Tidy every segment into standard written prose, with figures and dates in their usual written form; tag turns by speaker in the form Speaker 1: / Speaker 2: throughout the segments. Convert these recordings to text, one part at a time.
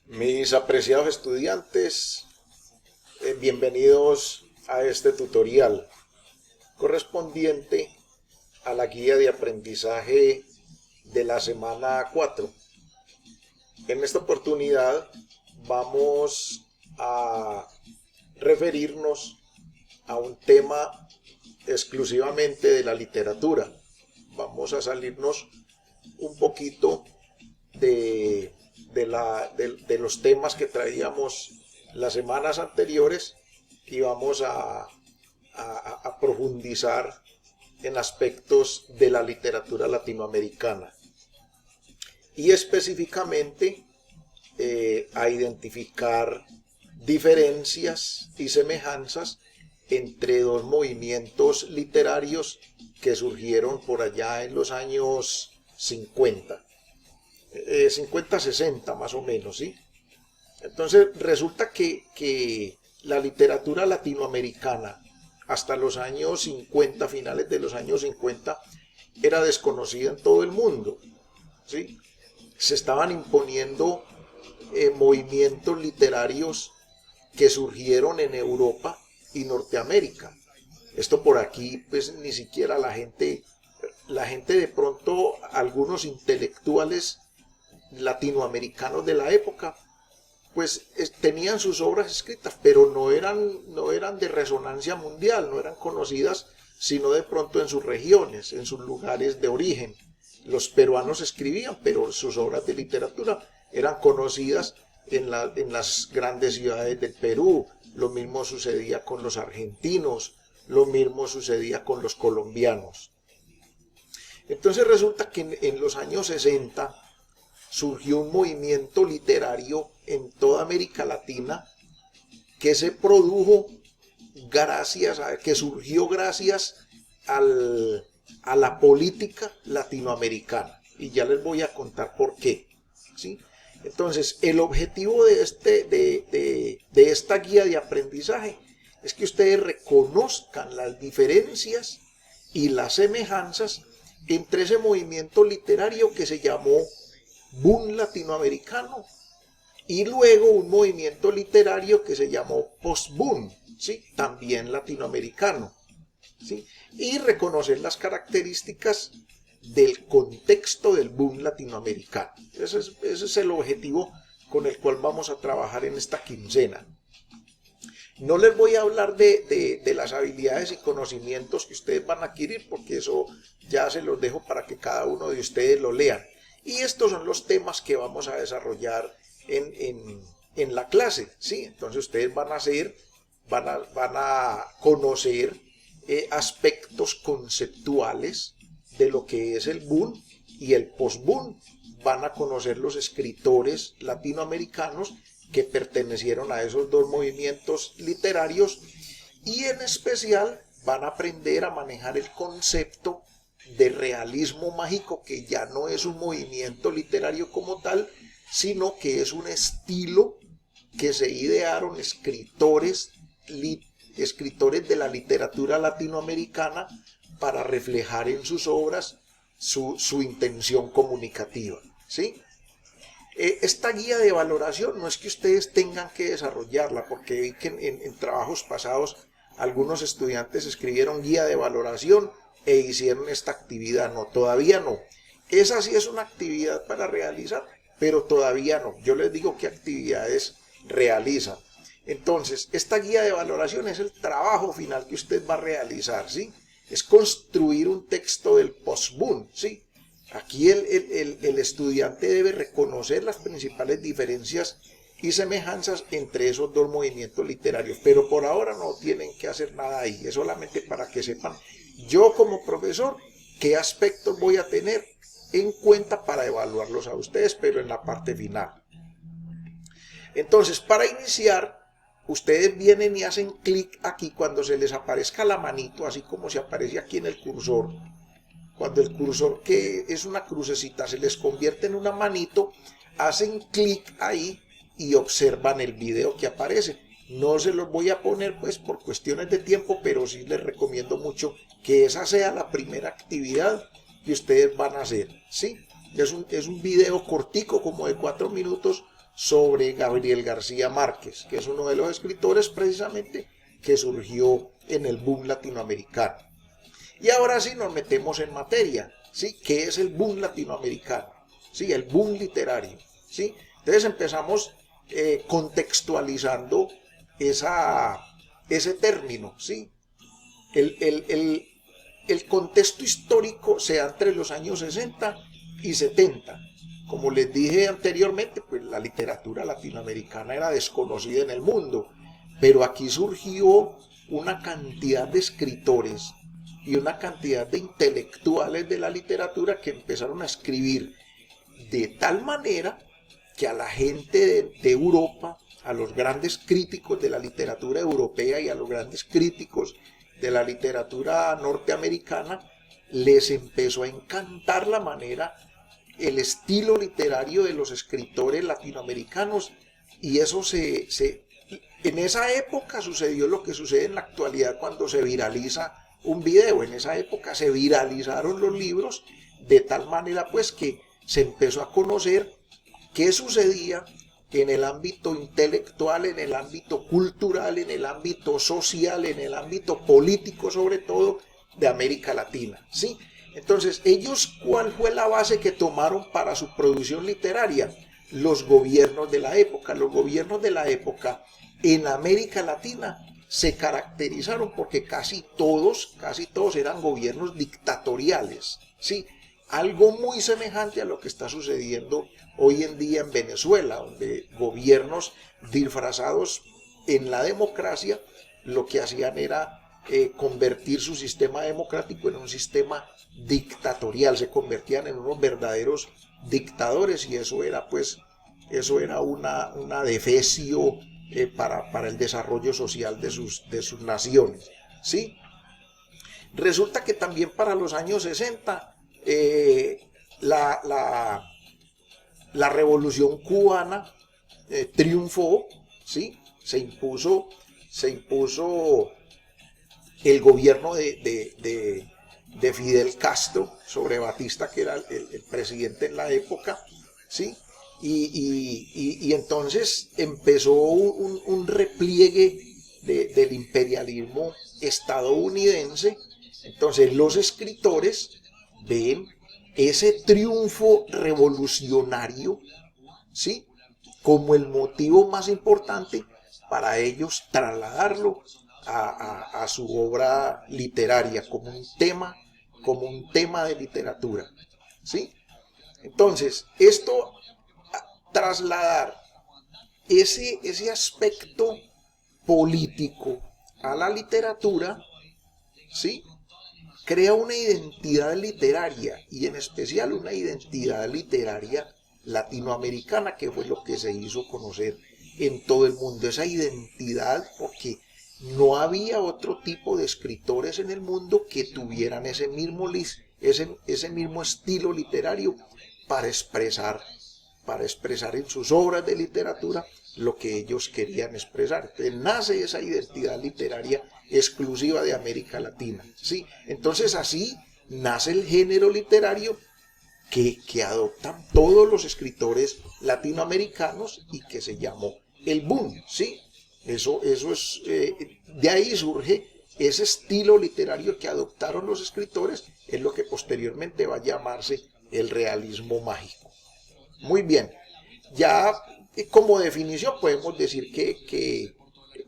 Speaker 1: Mis apreciados estudiantes, bienvenidos a este tutorial correspondiente a la guía de aprendizaje de la semana 4. En esta oportunidad vamos a referirnos a un tema exclusivamente de la literatura. Vamos a salirnos un poquito de los temas que traíamos las semanas anteriores y vamos a profundizar en aspectos de la literatura latinoamericana y específicamente a identificar diferencias y semejanzas entre dos movimientos literarios que surgieron por allá en los años 50. 50-60 más o menos, ¿sí? Entonces resulta que la literatura latinoamericana hasta los años 50, finales de los años 50, era desconocida en todo el mundo, ¿sí? Se estaban imponiendo movimientos literarios que surgieron en Europa y Norteamérica. Esto por aquí, pues ni siquiera la gente de pronto, algunos intelectuales latinoamericanos de la época, pues tenían sus obras escritas, pero no eran de resonancia mundial, no eran conocidas sino de pronto en sus regiones, en sus lugares de origen. Los peruanos escribían, pero sus obras de literatura eran conocidas en las grandes ciudades del Perú. Lo mismo sucedía con los argentinos, lo mismo sucedía con los colombianos. Entonces resulta que en los años 60 surgió un movimiento literario en toda América Latina que se produjo que surgió gracias a la política latinoamericana. Y ya les voy a contar por qué, ¿sí? Entonces, el objetivo de esta guía de aprendizaje es que ustedes reconozcan las diferencias y las semejanzas entre ese movimiento literario que se llamó boom latinoamericano y luego un movimiento literario que se llamó post-boom, ¿sí? También latinoamericano, ¿sí? Y reconocer las características del contexto del boom latinoamericano. Ese es el objetivo con el cual vamos a trabajar en esta quincena. No les voy a hablar de las habilidades y conocimientos que ustedes van a adquirir, porque eso ya se los dejo para que cada uno de ustedes lo lean. Y estos son los temas que vamos a desarrollar en la clase, ¿sí? Entonces ustedes van a conocer aspectos conceptuales de lo que es el boom y el post-boom. Van a conocer los escritores latinoamericanos que pertenecieron a esos dos movimientos literarios y en especial van a aprender a manejar el concepto de realismo mágico, que ya no es un movimiento literario como tal, sino que es un estilo que se idearon escritores de la literatura latinoamericana para reflejar en sus obras su intención comunicativa, ¿sí? Esta guía de valoración no es que ustedes tengan que desarrollarla, porque vi que en trabajos pasados algunos estudiantes escribieron guía de valoración e hicieron esta actividad. No, todavía no. Esa sí es una actividad para realizar, pero todavía no. Yo les digo qué actividades realizan. Entonces, esta guía de valoración es el trabajo final que usted va a realizar, ¿sí? Es construir un texto del post-boom, ¿sí? Aquí el estudiante debe reconocer las principales diferencias y semejanzas entre esos dos movimientos literarios, pero por ahora no tienen que hacer nada ahí, es solamente para que sepan yo como profesor qué aspectos voy a tener en cuenta para evaluarlos a ustedes, pero en la parte final. Entonces, para iniciar, ustedes vienen y hacen clic aquí cuando se les aparezca la manito, así como se aparece aquí en el cursor. Cuando el cursor, que es una crucecita, se les convierte en una manito, hacen clic ahí y observan el video que aparece. No se los voy a poner pues por cuestiones de tiempo, pero sí les recomiendo mucho que esa sea la primera actividad que ustedes van a hacer, ¿sí? Es un video cortico, como de 4 minutos, sobre Gabriel García Márquez, que es uno de los escritores precisamente que surgió en el boom latinoamericano. Y ahora sí nos metemos en materia, ¿sí? ¿Qué es el boom latinoamericano? ¿Sí? El boom literario, ¿sí? Entonces empezamos contextualizando ese término, ¿sí? El contexto histórico se da entre los años 60 y 70. Como les dije anteriormente, pues la literatura latinoamericana era desconocida en el mundo, pero aquí surgió una cantidad de escritores y una cantidad de intelectuales de la literatura que empezaron a escribir de tal manera que a la gente de Europa, a los grandes críticos de la literatura europea y a los grandes críticos de la literatura norteamericana, les empezó a encantar la manera, el estilo literario de los escritores latinoamericanos, y eso en esa época sucedió lo que sucede en la actualidad cuando se viraliza un video. En esa época se viralizaron los libros de tal manera pues que se empezó a conocer qué sucedía en el ámbito intelectual, en el ámbito cultural, en el ámbito social, en el ámbito político sobre todo de América Latina, ¿sí? Entonces, ellos, ¿cuál fue la base que tomaron para su producción literaria? Los gobiernos de la época. Los gobiernos de la época en América Latina se caracterizaron porque casi todos eran gobiernos dictatoriales, ¿sí? Algo muy semejante a lo que está sucediendo hoy en día en Venezuela, donde gobiernos disfrazados en la democracia lo que hacían era convertir su sistema democrático en un sistema dictatorial, se convertían en unos verdaderos dictadores, y eso era una defecio para el desarrollo social de sus naciones, ¿sí? Resulta que también para los años 60 la revolución cubana triunfó, ¿sí? Se impuso el gobierno de Fidel Castro sobre Batista, que era el presidente en la época, ¿sí? Y entonces empezó un repliegue del imperialismo estadounidense. Entonces los escritores ven ese triunfo revolucionario, ¿sí?, como el motivo más importante para ellos trasladarlo a su obra literaria como un tema de literatura, ¿sí? Entonces, trasladar ese aspecto político a la literatura, ¿sí?, crea una identidad literaria, y en especial una identidad literaria latinoamericana, que fue lo que se hizo conocer en todo el mundo. Esa identidad, porque no había otro tipo de escritores en el mundo que tuvieran ese mismo estilo literario para expresar en sus obras de literatura lo que ellos querían expresar. Entonces nace esa identidad literaria exclusiva de América Latina, ¿sí? Entonces así nace el género literario que adoptan todos los escritores latinoamericanos y que se llamó el boom, ¿sí? Eso es, de ahí surge ese estilo literario que adoptaron los escritores, es lo que posteriormente va a llamarse el realismo mágico. Muy bien, ya como definición podemos decir que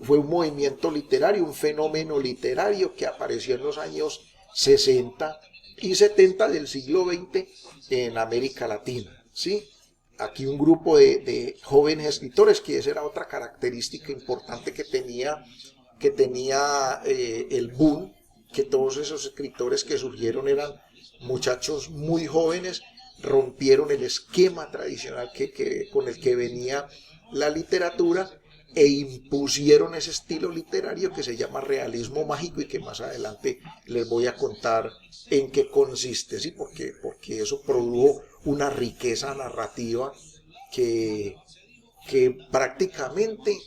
Speaker 1: fue un movimiento literario, un fenómeno literario que apareció en los años 60 y 70 del siglo XX en América Latina, ¿sí? Aquí un grupo de jóvenes escritores, que esa era otra característica importante que tenía el boom, que todos esos escritores que surgieron eran muchachos muy jóvenes, rompieron el esquema tradicional con el que venía la literatura e impusieron ese estilo literario que se llama realismo mágico, y que más adelante les voy a contar en qué consiste, ¿sí? Porque eso produjo una riqueza narrativa que prácticamente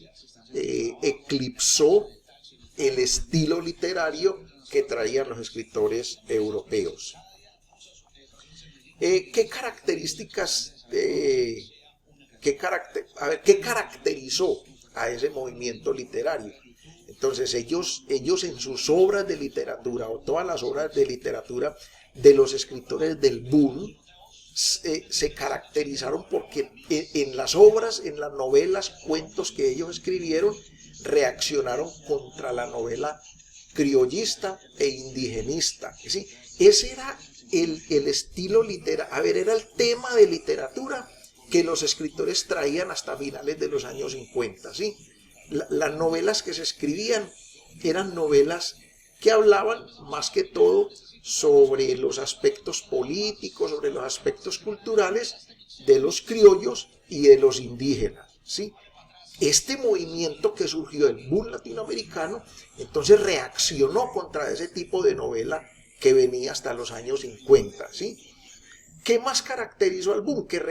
Speaker 1: eclipsó el estilo literario que traían los escritores europeos. ¿Qué características ¿qué caracterizó a ese movimiento literario? Entonces ellos en sus obras de literatura, o todas las obras de literatura de los escritores del boom, se caracterizaron porque en las obras, en las novelas, cuentos que ellos escribieron, reaccionaron contra la novela criollista e indigenista. ¿Sí? Ese era el estilo literario, era el tema de literatura que los escritores traían hasta finales de los años 50. ¿Sí? Las novelas que se escribían eran novelas que hablaban más que todo sobre los aspectos políticos, sobre los aspectos culturales de los criollos y de los indígenas, ¿sí? Este movimiento que surgió del boom latinoamericano, entonces reaccionó contra ese tipo de novela que venía hasta los años 50, ¿sí? ¿Qué más caracterizó al boom? Que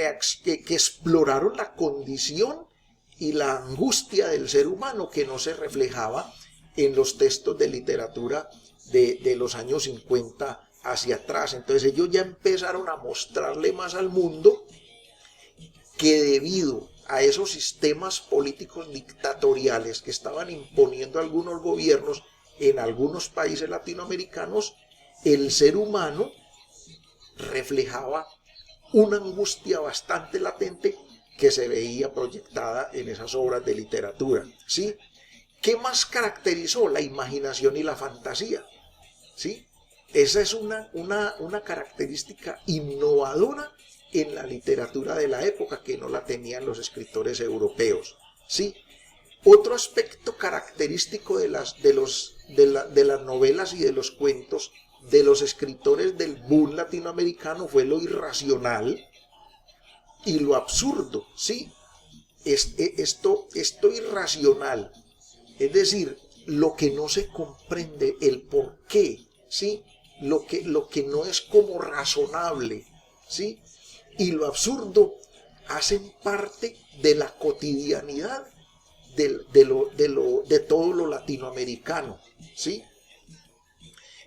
Speaker 1: exploraron la condición y la angustia del ser humano que no se reflejaba en los textos de literatura de los años 50 hacia atrás. Entonces ellos ya empezaron a mostrarle más al mundo que debido a esos sistemas políticos dictatoriales que estaban imponiendo algunos gobiernos en algunos países latinoamericanos, el ser humano reflejaba una angustia bastante latente que se veía proyectada en esas obras de literatura, ¿sí? ¿Qué más caracterizó? La imaginación y la fantasía, ¿sí? Esa es una característica innovadora en la literatura de la época que no la tenían los escritores europeos, ¿sí? Otro aspecto característico de las novelas y de los cuentos de los escritores del boom latinoamericano fue lo irracional y lo absurdo, ¿sí? Esto irracional, es decir, lo que no se comprende, el por qué, ¿sí? Lo que no es como razonable, ¿sí? Y lo absurdo hacen parte de la cotidianidad de todo lo latinoamericano, ¿sí?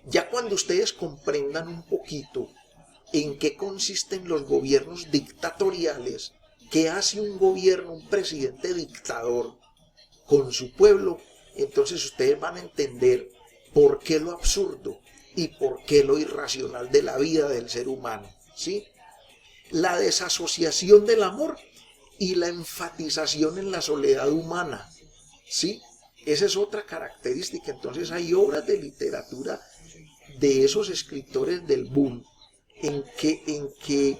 Speaker 1: Ya cuando ustedes comprendan un poquito en qué consisten los gobiernos dictatoriales, qué hace un gobierno, un presidente dictador con su pueblo, entonces ustedes van a entender por qué lo absurdo y por qué lo irracional de la vida del ser humano, ¿sí? La desasociación del amor y la enfatización en la soledad humana, ¿sí? Esa es otra característica. Entonces hay obras de literatura de esos escritores del boom en que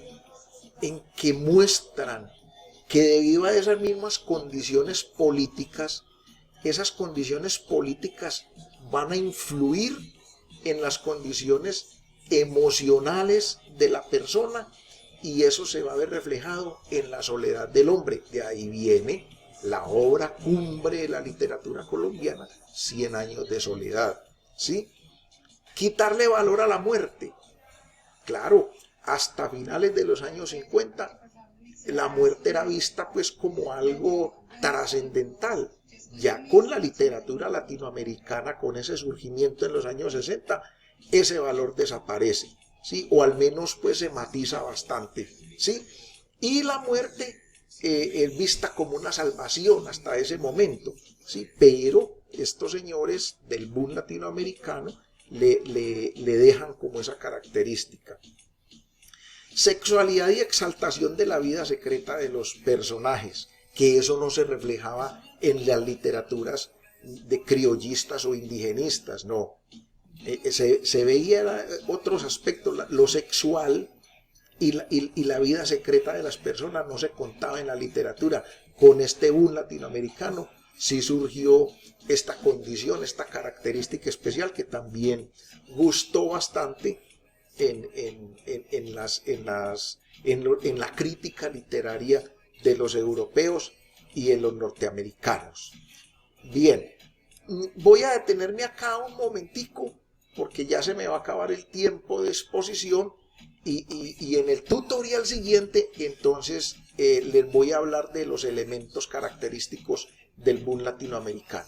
Speaker 1: muestran que debido a esas mismas condiciones políticas, esas condiciones políticas van a influir en las condiciones emocionales de la persona y eso se va a ver reflejado en la soledad del hombre. De ahí viene la obra cumbre de la literatura colombiana, 100 años de soledad, ¿sí? Quitarle valor a la muerte. Claro, hasta finales de los años 50, la muerte era vista pues como algo trascendental. Ya con la literatura latinoamericana, con ese surgimiento en los años 60, ese valor desaparece, ¿sí? O al menos pues se matiza bastante, ¿sí? Y la muerte es vista como una salvación hasta ese momento, ¿sí? Pero estos señores del boom latinoamericano le dejan como esa característica. Sexualidad y exaltación de la vida secreta de los personajes, que eso no se reflejaba en las literaturas de criollistas o indigenistas, no. Se veía otros aspectos, lo sexual y la vida secreta de las personas no se contaba en la literatura. Con este boom latinoamericano sí surgió esta condición, esta característica especial que también gustó bastante en la crítica literaria de los europeos y en los norteamericanos. Bien, voy a detenerme acá un momentico porque ya se me va a acabar el tiempo de exposición y en el tutorial siguiente entonces les voy a hablar de los elementos característicos del boom latinoamericano.